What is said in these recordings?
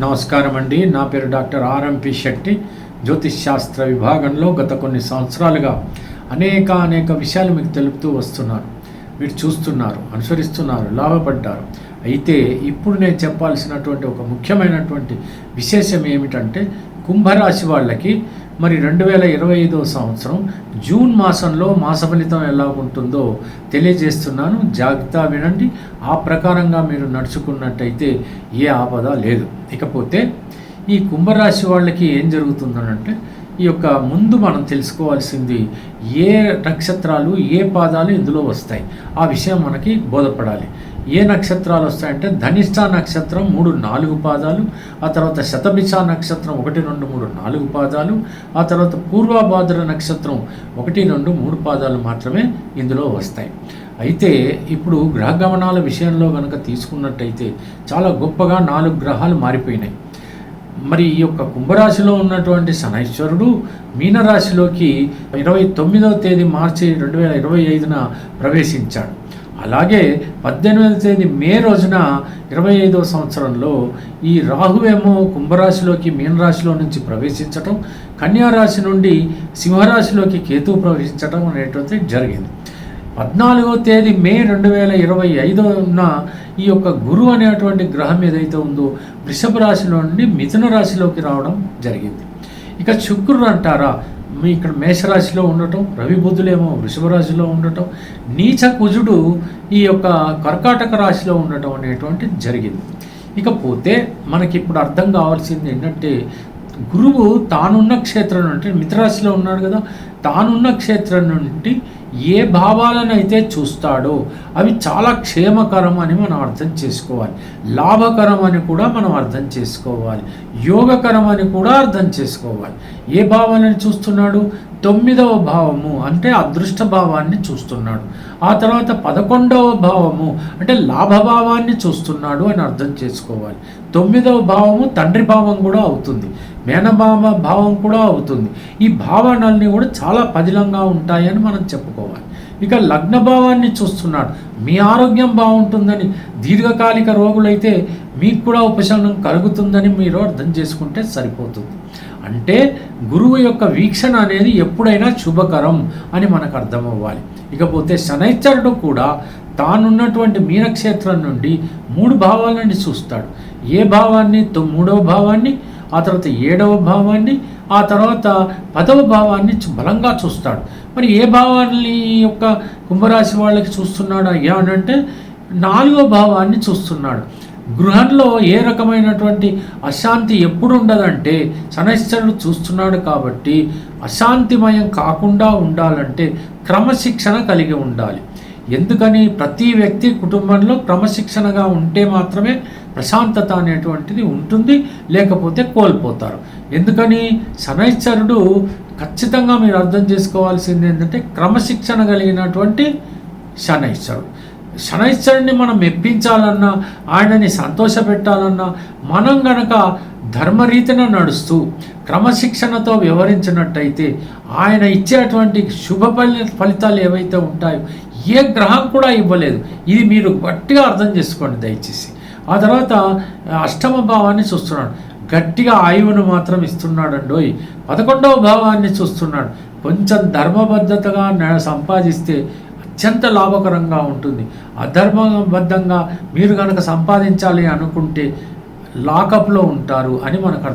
నమస్కారం అండి. నా పేరు డాక్టర్ ఆర్ఎంపి శెట్టి. జ్యోతిష్ శాస్త్ర విభాగంలో గత కొన్ని సంవత్సరాలుగా అనేక విషయాలు మీకు తెలుపుతూ వస్తున్నాను. మీరు చూస్తున్నారు, అనుసరిస్తున్నారు, లాభపడ్డారు. అయితే ఇప్పుడు నేను చెప్పాల్సినటువంటి ఒక ముఖ్యమైనటువంటి విశేషం ఏమిటంటే, కుంభరాశి వాళ్ళకి మరి 2025 సంవత్సరం జూన్ మాసంలో మాస ఫలితం ఎలా ఉంటుందో తెలియజేస్తున్నాను. జాగ్రత్త వినండి. ఆ ప్రకారంగా మీరు నడుచుకున్నట్టయితే ఏ ఆపద లేదు. ఇకపోతే ఈ కుంభరాశి వాళ్ళకి ఏం జరుగుతుందనంటే, ఈ యొక్క ముందు మనం తెలుసుకోవాల్సింది ఏ నక్షత్రాలు ఏ పాదాలు ఇందులో వస్తాయి, ఆ విషయం మనకి బోధపడాలి. ఏ నక్షత్రాలు వస్తాయంటే, ధనిష్ట నక్షత్రం 3-4 పాదాలు, ఆ తర్వాత శతభిష నక్షత్రం 1-2-3-4 పాదాలు, ఆ తర్వాత పూర్వభాద్ర నక్షత్రం 1-2-3 పాదాలు మాత్రమే ఇందులో వస్తాయి. అయితే ఇప్పుడు గ్రహగమనాల విషయంలో కనుక తీసుకున్నట్టయితే చాలా గొప్పగా 4 గ్రహాలు మారిపోయినాయి. మరి ఈ యొక్క కుంభరాశిలో ఉన్నటువంటి శనైశ్వరుడు మీనరాశిలోకి 29వ తేదీ మార్చి 2025 ప్రవేశించాడు. అలాగే 18వ తేదీ మే రోజున 25వ సంవత్సరంలో ఈ రాహువేమో కుంభరాశిలోకి మీనరాశిలో నుంచి ప్రవేశించటం, కన్యారాశి నుండి సింహరాశిలోకి కేతువు ప్రవేశించటం అనేటువంటిది జరిగింది. 14వ తేదీ మే 2025న ఈ యొక్క గురువు అనేటువంటి గ్రహం ఏదైతే ఉందో వృషభ రాశిలో నుండి మిథున రాశిలోకి రావడం జరిగింది. ఇక శుక్రుడు అంటారా, మీ ఇక్కడ మేషరాశిలో ఉండటం, రవి బుధులేమో వృషభ రాశిలో ఉండటం, నీచ కుజుడు ఈ యొక్క కర్కాటక రాశిలో ఉండటం అనేటువంటి జరిగింది. ఇకపోతే మనకి ఇప్పుడు అర్థం కావాల్సింది ఏంటంటే, గురువు తానున్న క్షేత్రం అంటే మిత్రరాశిలో ఉన్నాడు కదా, తానున్న క్షేత్రం నుండి ఏ భావాలను అయితే చూస్తాడో అవి చాలా క్షేమకరం అని మనం అర్థం చేసుకోవాలి, లాభకరం అని కూడా మనం అర్థం చేసుకోవాలి, యోగకరం అని కూడా అర్థం చేసుకోవాలి. ఏ భావాలను చూస్తున్నాడు? 9వ భావము అంటే అదృష్ట భావాన్ని చూస్తున్నాడు. ఆ తర్వాత 11వ భావము అంటే లాభభావాన్ని చూస్తున్నాడు అని అర్థం చేసుకోవాలి. 9వ భావము తండ్రి భావం కూడా అవుతుంది, మేనభావ భావం కూడా అవుతుంది. ఈ భావనల్ని కూడా చాలా పదిలంగా ఉంటాయని మనం చెప్పుకోవాలి. ఇక లగ్న భావాన్ని చూస్తున్నాడు. మీ ఆరోగ్యం బాగుంటుందని, దీర్ఘకాలిక రోగులైతే మీకు కూడా ఉపశమనం కలుగుతుందని మీరు అర్థం చేసుకుంటే సరిపోతుంది. అంటే గురువు యొక్క వీక్షణ అనేది ఎప్పుడైనా శుభకరం అని మనకు అర్థమవ్వాలి. ఇకపోతే శనైశ్వరుడు కూడా తానున్నటువంటి మీనక్షేత్రం నుండి 3 భావాలని చూస్తాడు. ఏ భావాన్ని? 3వ భావాన్ని, ఆ తర్వాత 7వ భావాన్ని, ఆ తర్వాత 10వ భావాన్ని బలంగా చూస్తాడు. మరి ఏ భావాన్ని ఈ యొక్క కుంభరాశి వాళ్ళకి చూస్తున్నాడు ఏమనంటే, 4వ భావాన్ని చూస్తున్నాడు. గృహంలో ఏ రకమైనటువంటి అశాంతి ఎప్పుడు ఉండదంటే శనైశ్వరుడు చూస్తున్నాడు. కాబట్టి అశాంతిమయం కాకుండా ఉండాలంటే క్రమశిక్షణ కలిగి ఉండాలి. ఎందుకని? ప్రతి వ్యక్తి కుటుంబంలో క్రమశిక్షణగా ఉంటే మాత్రమే ప్రశాంతత అనేటువంటిది ఉంటుంది, లేకపోతే కోల్పోతారు. ఎందుకని? శనైశ్వరుడు ఖచ్చితంగా మీరు అర్థం చేసుకోవాల్సింది ఏంటంటే, క్రమశిక్షణ కలిగినటువంటి శనైశ్వరుడు. శనైశ్వరుడిని మనం మెప్పించాలన్నా, ఆయనని సంతోషపెట్టాలన్నా, మనం గనక ధర్మరీతిన నడుస్తూ క్రమశిక్షణతో వ్యవహరించినట్టయితే ఆయన ఇచ్చేటువంటి శుభ ఫలితాలు ఏవైతే ఉంటాయో ఏ గ్రహం కూడా ఇవ్వలేదు. ఇది మీరు గట్టిగా అర్థం చేసుకోండి దయచేసి. ఆ తర్వాత 8వ భావాన్ని చూస్తున్నాడు. గట్టిగా ఆయువును మాత్రం ఇస్తున్నాడండోయ్. 11వ భావాన్ని చూస్తున్నాడు. కొంచెం ధర్మబద్ధతగా సంపాదిస్తే అత్యంత లాభకరంగా ఉంటుంది. అధర్మబద్ధంగా మీరు కనుక సంపాదించాలి అనుకుంటే లాకప్లో ఉంటారు అని మనకు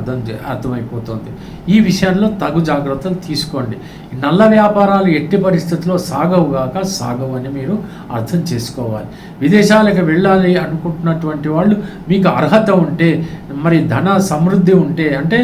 అర్థమైపోతుంది. ఈ విషయంలో తగు జాగ్రత్తలు తీసుకోండి. నల్ల వ్యాపారాలు ఎట్టి పరిస్థితుల్లో సాగవు అని మీరు అర్థం చేసుకోవాలి. విదేశాలకు వెళ్ళాలి అనుకుంటున్నటువంటి వాళ్ళు, మీకు అర్హత ఉంటే, మరి ధన సమృద్ధి ఉంటే, అంటే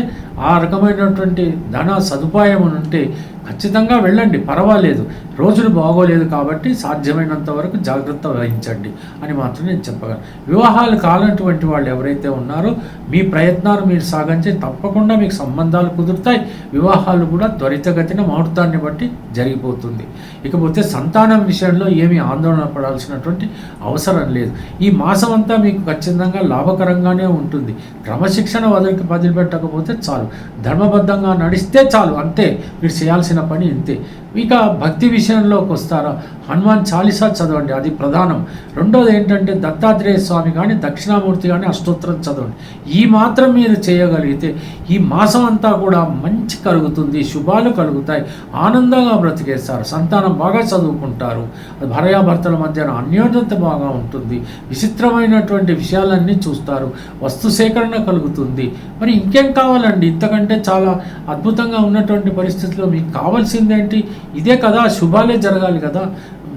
ఆ రకమైనటువంటి ధన సదుపాయం ఉంటే ఖచ్చితంగా వెళ్ళండి, పర్వాలేదు. రోజులు బాగోలేదు కాబట్టి సాధ్యమైనంత వరకు జాగ్రత్త వహించండి అని మాత్రం నేను చెప్పగలను. వివాహాలు కానటువంటి వాళ్ళు ఎవరైతే ఉన్నారో మీ ప్రయత్నాలు మీరు సాగించి తప్పకుండా మీకు సంబంధాలు కుదురుతాయి. వివాహాలు కూడా త్వరితగతిన ముహూర్తాన్ని బట్టి జరిగిపోతుంది. ఇకపోతే సంతానం విషయంలో ఏమీ ఆందోళన పడాల్సినటువంటి అవసరం లేదు. ఈ మాసం అంతా మీకు ఖచ్చితంగా లాభకరంగానే ఉంటుంది. క్రమశిక్షణ వదిలిపెట్టకపోతే చాలు, ధర్మబద్ధంగా నడిస్తే చాలు, అంతే. మీరు చేయాల్సిన పని ఇంతే. ఇక భక్తి విషయంలోకి వస్తారా, హనుమాన్ చాలీసా చదవండి, అది ప్రధానం. రెండోది ఏంటంటే దత్తాత్రేయ స్వామి కానీ దక్షిణామూర్తి కానీ అష్టోత్తరం చదవండి. ఈ మాత్రం మీరు చేయగలిగితే ఈ మాసం అంతా కూడా మంచి కలుగుతుంది, శుభాలు కలుగుతాయి, ఆనందంగా బ్రతికేస్తారు, సంతానం బాగా చదువుకుంటారు, భార్యాభర్తల మధ్య అన్యోన్యత బాగా ఉంటుంది, విచిత్రమైనటువంటి విషయాలన్నీ చూస్తారు, వస్తు సేకరణ కలుగుతుంది. మరి ఇంకేం కావాలండి? ఇంతకంటే చాలా అద్భుతంగా ఉన్నటువంటి పరిస్థితుల్లో మీకు కావాల్సిందేంటి? ఇదే కదా, శుభాలే జరగాలి కదా,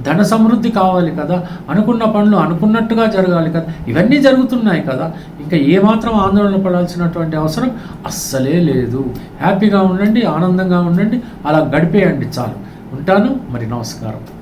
ధన సమృద్ధి కావాలి కదా, అనుకున్న పనులు అనుకున్నట్టుగా జరగాలి కదా, ఇవన్నీ జరుగుతున్నాయి కదా. ఇంకా ఏమాత్రం ఆందోళన పడాల్సినటువంటి అవసరం అస్సలే లేదు. హ్యాపీగా ఉండండి, ఆనందంగా ఉండండి, అలా గడిపేయండి చాలు. ఉంటాను మరి, నమస్కారం.